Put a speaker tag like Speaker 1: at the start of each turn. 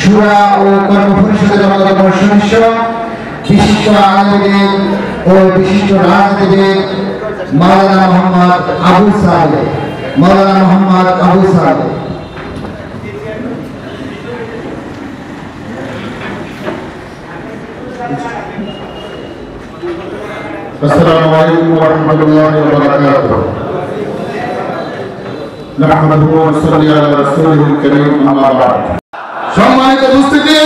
Speaker 1: শুরা ও কর্মপরিষদের অন্যতম সদস্য বিশিষ্ট আলেমদিন ও বিশিষ্ট রাজনীতিবিদ মাওলানা মোহাম্মদ আবু সালেহ
Speaker 2: السلام عليكم ورحمة الله وبركاته. نحمده ونصلي على رسوله الكريم أما بعد. সম্মানিত উপস্থিতি,